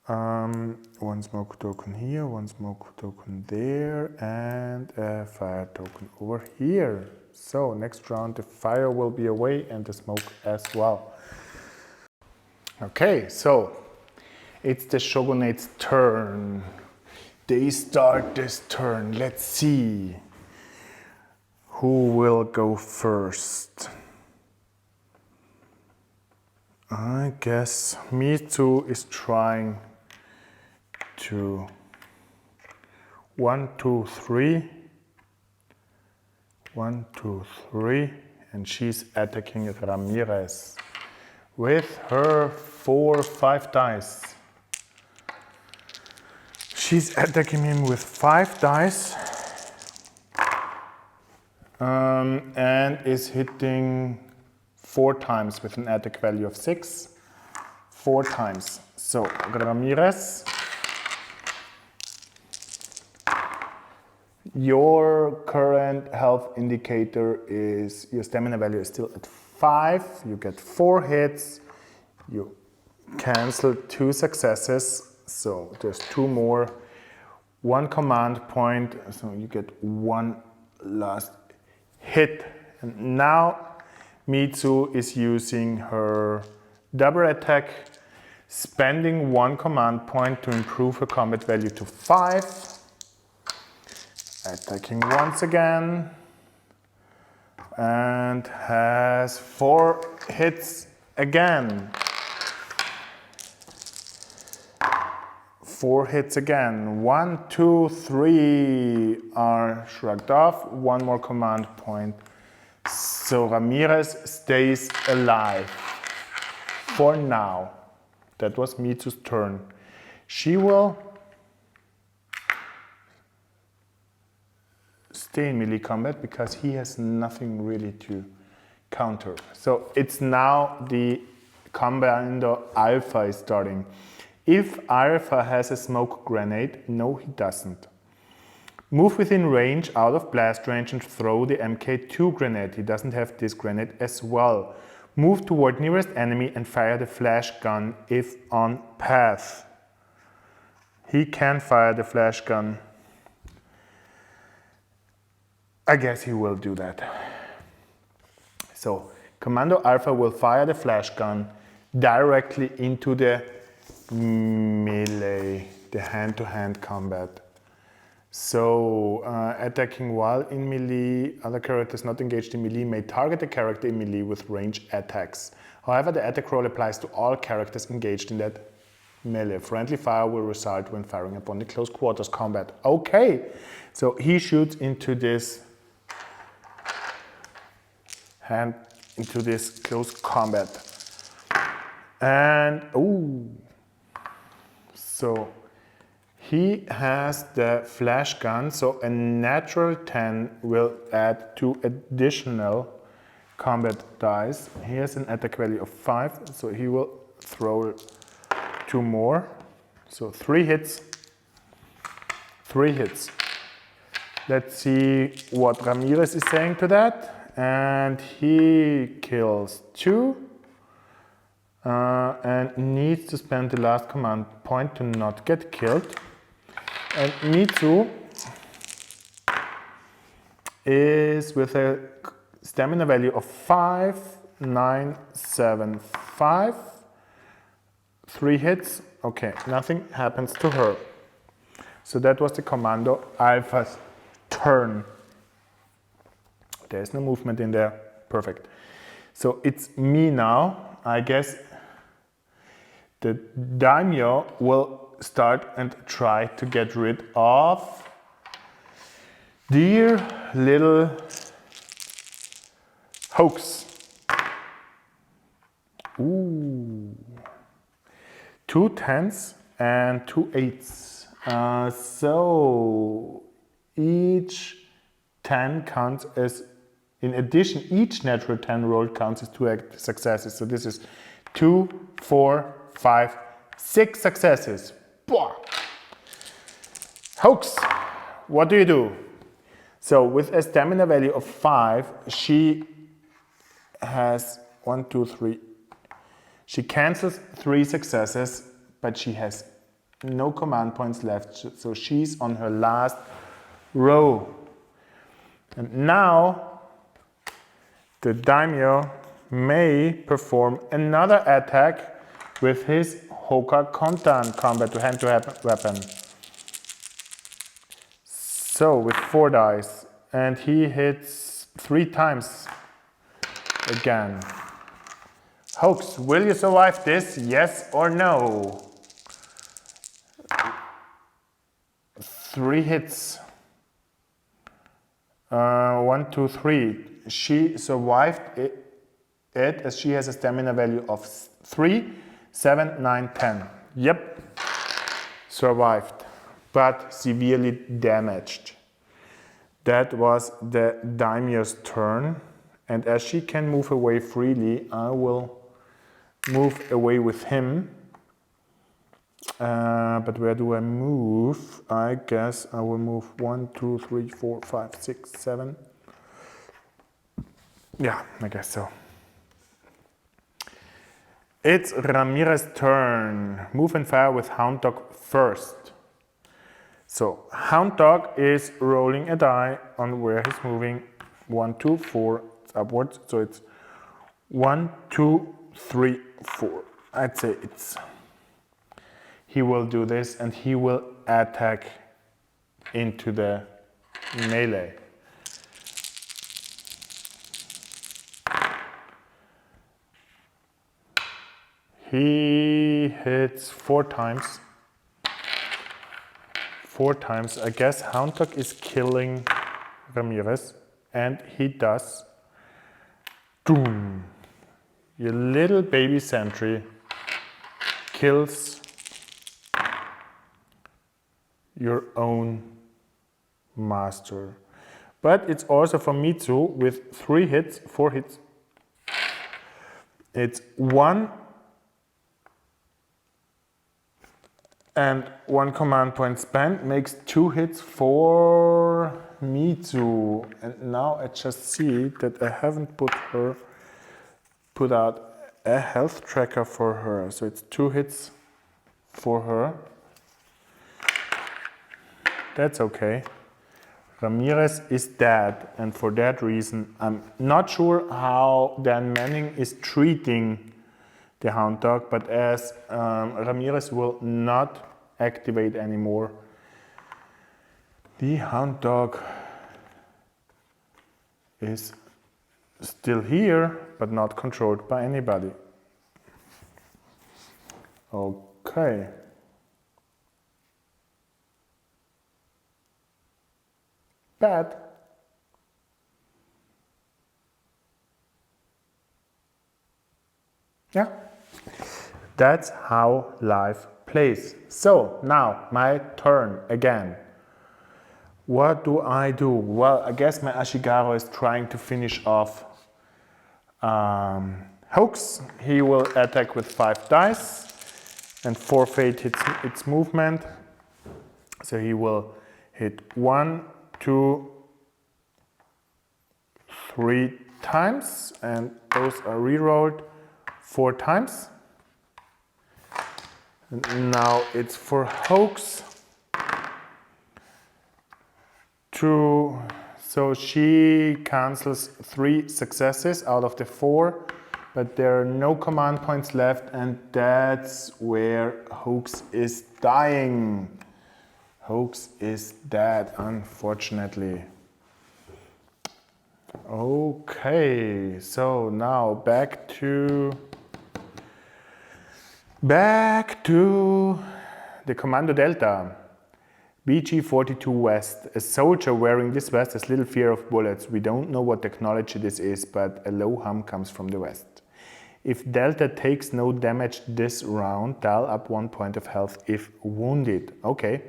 1 smoke token here, 1 smoke token there, and a fire token over here. So next round the fire will be away and the smoke as well. Okay, so it's the Shogunate's turn. They start this turn. Let's see who will go first. I guess Mitsu is trying to 1, 2, 3. 1, 2, 3, and she's attacking Ramirez with her 4, 5 dice. She's attacking him with 5 dice and is hitting 4 times with an attack value of 6. 4 times. So Ramirez, your current health indicator is, your stamina value is still at 5. You get 4 hits. You cancel 2 successes. So there's 2 more. 1 command point. So you get 1 last hit. And now Mitsu is using her double attack spending 1 command point to improve her combat value to 5. Attacking once again. And has 4 hits again. 4 hits again. 1, 2, 3 are shrugged off. 1 more command point. So Ramirez stays alive. For now. That was Mitsu's turn. She will stay in melee combat because he has nothing really to counter. So it's now the Commando Alpha is starting. If Alpha has a smoke grenade, no he doesn't. Move within range, out of blast range, and throw the MK2 grenade. He doesn't have this grenade as well. Move toward nearest enemy and fire the flash gun if on path. He can fire the flash gun. I guess he will do that. So, Commando Alpha will fire the flash gun directly into the melee, the hand-to-hand combat. So, attacking while in melee, other characters not engaged in melee may target the character in melee with range attacks. However, the attack roll applies to all characters engaged in that melee. Friendly fire will result when firing upon the close quarters combat. Okay, so he shoots into this hand, into this close combat. And, so he has the flash gun, so a natural 10 will add 2 additional combat dice. He has an attack value of 5, so he will throw 2 more. So 3 hits. 3 hits. Let's see what Ramirez is saying to that. And he kills 2. And needs to spend the last command point to not get killed. And Mitsu is with a stamina value of 5, 9, 7, 5. 3 hits. Okay, nothing happens to her. So that was the Commando Alpha's turn. There's no movement in there. Perfect. So it's me now. I guess the daimyo will start and try to get rid of dear little hoax. Ooh. 2 10s and 2 8s. So each 10 counts as, in addition, each natural 10 rolled counts as 2 successes. So this is 2, 4, 5, 6 successes. Boah. Hoax, what do you do? So with a stamina value of 5, she has 1, 2, 3. She cancels 3 successes, but she has no command points left. So she's on her last row. And now the daimyo may perform another attack with his Hoka Kontan combat to hand-to-hand weapon. So with 4 dice, and he hits 3 times again. Hoax, will you survive this? Yes or no? 3 hits. 1, 2, 3. She survived it as she has a stamina value of 3, 7, 9, 10. Yep, survived, but severely damaged. That was the daimyo's turn, and as she can move away freely, I will move away with him. But where do I move? I guess I will move 1, 2, 3, 4, 5, 6, 7. Yeah, I guess so. It's Ramirez's turn. Move and fire with Hound Dog first. So Hound Dog is rolling a die on where he's moving. 1, 2, 4, it's upwards. So it's 1, 2, 3, 4. I'd say it's he will do this and he will attack into the melee. He hits 4 times. 4 times. I guess Hound Dog is killing Ramirez, and he does. Boom! Your little baby sentry kills your own master. But it's also for Mitsu with 3 hits, 4 hits. It's 1 and 1 command point spent makes 2 hits for Mitsu. And now I just see that I haven't put out a health tracker for her. So it's 2 hits for her. That's okay. Ramirez is dead, and for that reason, I'm not sure how Dan Manning is treating the Hound Dog, but as Ramirez will not activate anymore, the Hound Dog is still here, but not controlled by anybody. Okay. Bad. Yeah. That's how life plays. So now my turn again. What do I do? Well, I guess my Ashigaru is trying to finish off Hoax. He will attack with 5 dice and forfeit its movement. So he will hit 1, 2, 3 times, and those are rerolled 4 times. And now it's for Hoax to, so she cancels 3 successes out of the 4, but there are no command points left, and that's where Hoax is dying. Hoax is dead, unfortunately. Okay, so now back to the Commando Delta. BG-42 West. A soldier wearing this vest has little fear of bullets. We don't know what technology this is, but a low hum comes from the west. If Delta takes no damage this round, dial up 1 point of health if wounded. Okay.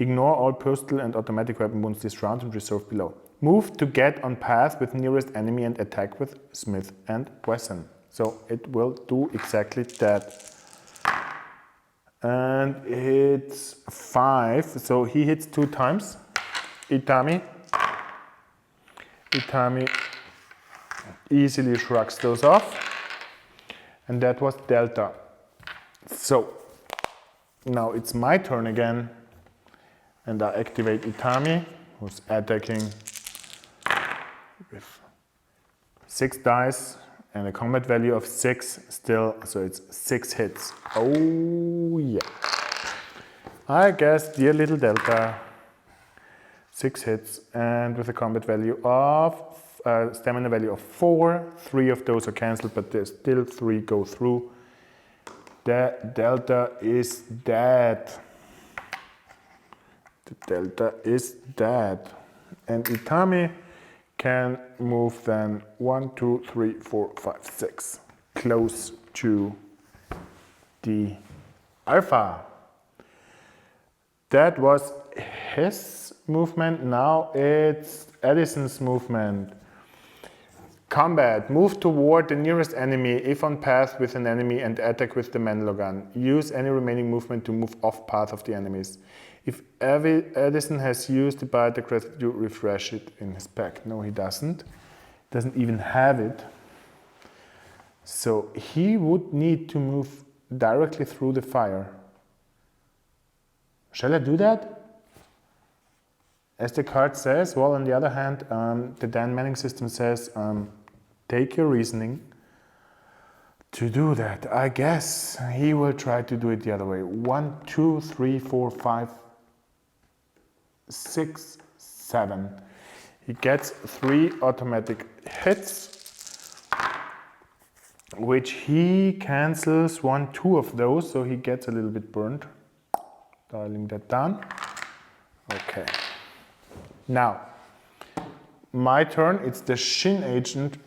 Ignore all postal and automatic weapon wounds this round and reserve below. Move to get on path with nearest enemy and attack with Smith and Wesson. So it will do exactly that. And it's 5, so he hits 2 times. Itami easily shrugs those off. And that was Delta. So now it's my turn again. And I activate Itami, who's attacking with 6 dice and a combat value of 6 still, so it's 6 hits. Oh yeah. I guess dear little Delta, 6 hits, and with a combat value of, stamina value of 4, 3 of those are cancelled, but there's still 3 go through. The Delta is dead. The Delta is dead. And Itami can move then 1, 2, 3, 4, 5, 6. Close to the Alpha. That was his movement. Now it's Edison's movement. Combat. Move toward the nearest enemy if on path with an enemy and attack with the Menlo gun. Use any remaining movement to move off path of the enemies. If Edison has used the bioattack residue, refresh it in his pack. No, he doesn't. Doesn't even have it. So he would need to move directly through the fire. Shall I do that? As the card says, well, on the other hand, the Dan Mannings system says, take your reasoning, to do that. I guess he will try to do it the other way. 1, 2, 3, 4, 5, 6, 7. He gets 3 automatic hits, which he cancels 1, 2 of those, so he gets a little bit burned. Dialing that down. Okay. Now, my turn. It's the Shin agent.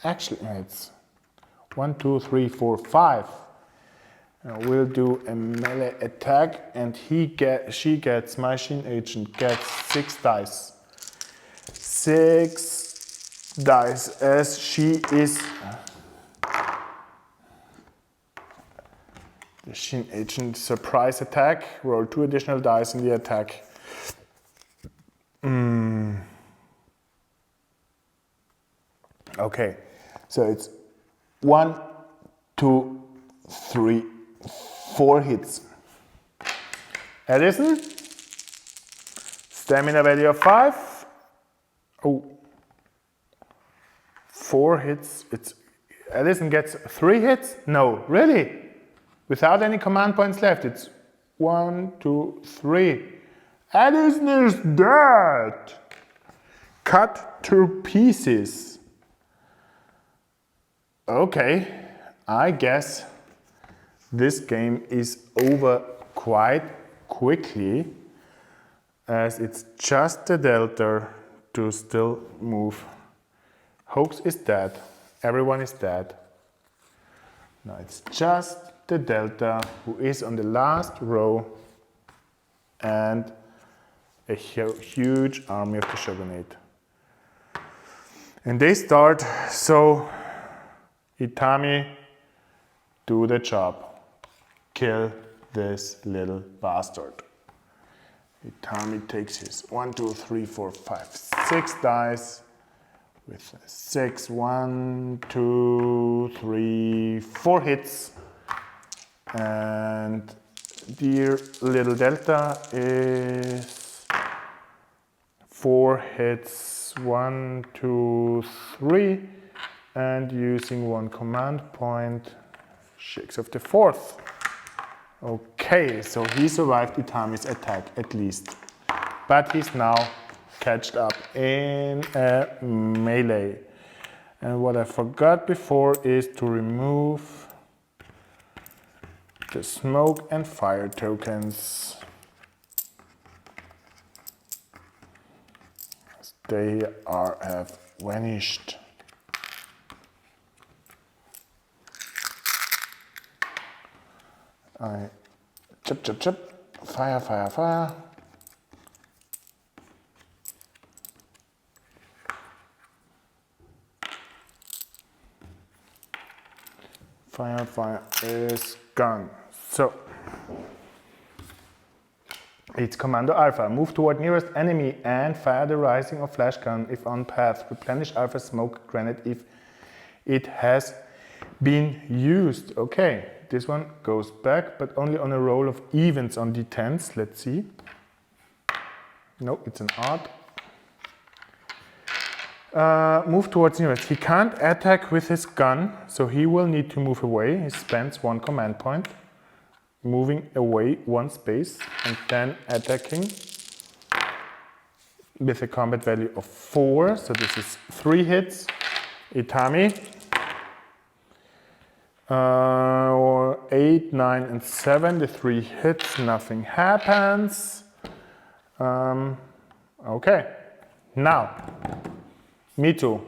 Actually, it's 1, 2, 3, 4, 5. We'll do a melee attack, and my Shin agent gets 6 dice. 6 dice, as she is the Shin agent surprise attack. Roll 2 additional dice in the attack. Okay, so it's 1, 2, 3, 4 hits. Edison, stamina value of 5. Oh, 4 hits. Edison gets 3 hits? No, really? Without any command points left, it's 1, 2, 3. Edison is dead! Cut to pieces. Okay, I guess this game is over quite quickly, as it's just the Delta to still move. Hoax is dead. Everyone is dead. Now it's just the Delta who is on the last row and a huge army of the Shogunate. And they start, so Itami, do the job. Kill this little bastard. Itami takes his 1, 2, 3, 4, 5, 6 dice with 6, 1, 2, 3, 4 hits. And dear little Delta is 4 hits, 1, 2, 3, and using 1 command point, shakes off the 4th. Okay, so he survived Itami's attack at least, but he's now catched up in a melee. And what I forgot before is to remove the smoke and fire tokens. They have vanished. Chip, fire, fire, fire. Fire is gone. So, it's Commando Alpha. Move toward nearest enemy and fire the rising or flash gun if on path. Replenish Alpha smoke grenade if it has been used. Okay, this one goes back, but only on a roll of evens on D10s. Let's see. No, it's an odd. Move towards nearest. He can't attack with his gun, so he will need to move away. He spends 1 command point, moving away 1 space, and then attacking with a combat value of 4. So this is 3 hits. Itami. 8, 9, and 7. The 3 hits, nothing happens. Okay, now. Mito,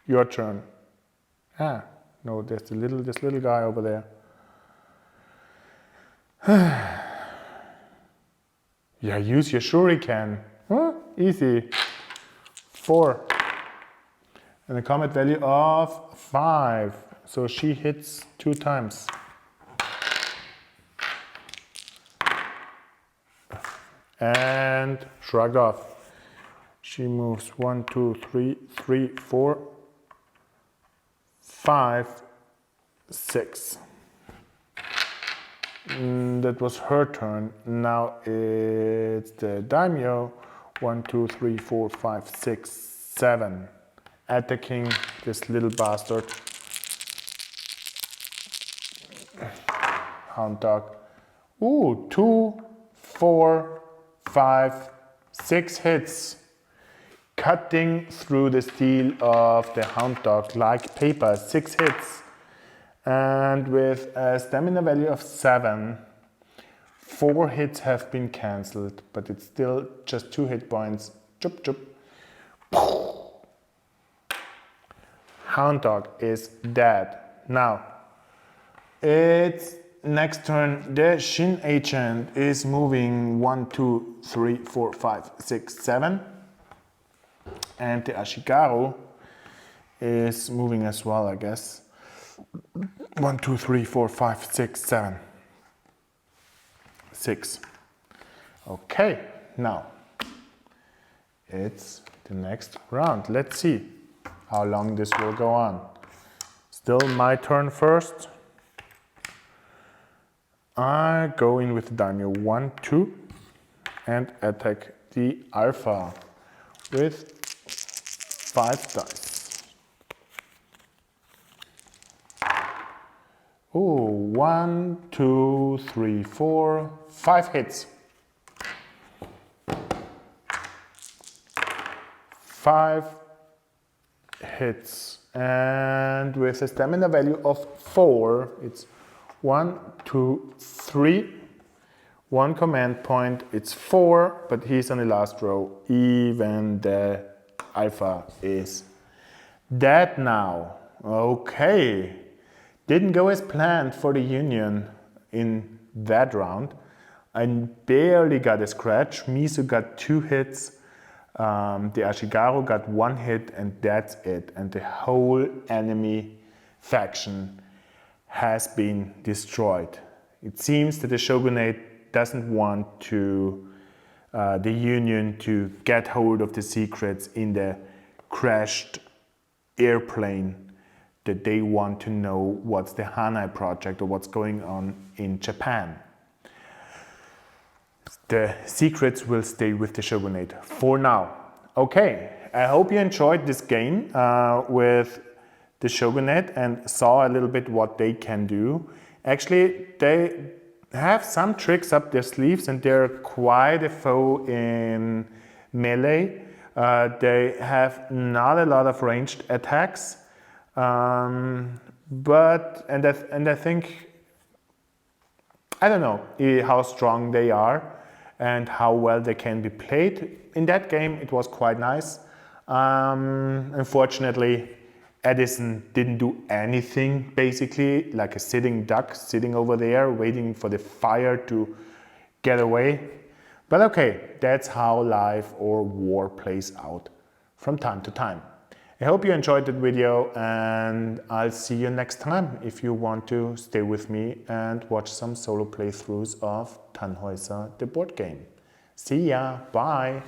your turn. Ah, no, there's this little guy over there. Yeah, use your shuriken. Huh? Easy. 4. And a combat value of 5. So she hits 2 times. And shrugged off. She moves 1, 2, 3, 4, 5, 6. That was her turn. Now it's the daimyo. 1, 2, 3, 4, 5, 6, 7. Attacking this little bastard. Hound Dog. Ooh, 2, 4, 5, 6 hits. Cutting through the steel of the Hound Dog like paper. 6 hits. And with a stamina value of 7, 4 hits have been cancelled, but it's still just 2 hit points. Chup chup. Hound Dog is dead. Now, it's next turn. The Shin Agent is moving 1, 2, 3, 4, 5, 6, 7. And the Ashigaru is moving as well, I guess. 1, 2, 3, 4, 5, 6, 7. 6. Okay, now it's the next round. Let's see how long this will go on. Still my turn first. I go in with the Daimyo 1, 2 and attack the Alpha with 5 dice. Oh, 1, 2, 3, 4, 5 hits. 5 hits. And with a stamina value of 4, it's 1, 2, 3. 1 command point, it's 4, but he's on the last row. Even the Alpha is dead now. Okay. Didn't go as planned for the Union in that round. I barely got a scratch. Misu got 2 hits. The Ashigaru got 1 hit and that's it. And the whole enemy faction has been destroyed. It seems that the Shogunate doesn't want the Union to get hold of the secrets in the crashed airplane, that they want to know what's the Hanai project or what's going on in Japan. The secrets will stay with the Shogunate for now. Okay, I hope you enjoyed this game with the Shogunate and saw a little bit what they can do. Actually, they have some tricks up their sleeves and they're quite a foe in melee. They have not a lot of ranged attacks. But I think, I don't know how strong they are and how well they can be played. In that game it was quite nice. Unfortunately, Edison didn't do anything, basically like a sitting duck sitting over there waiting for the fire to get away. But okay, that's how life or war plays out from time to time. I hope you enjoyed that video and I'll see you next time if you want to stay with me and watch some solo playthroughs of Tannhäuser, the board game. See ya, bye!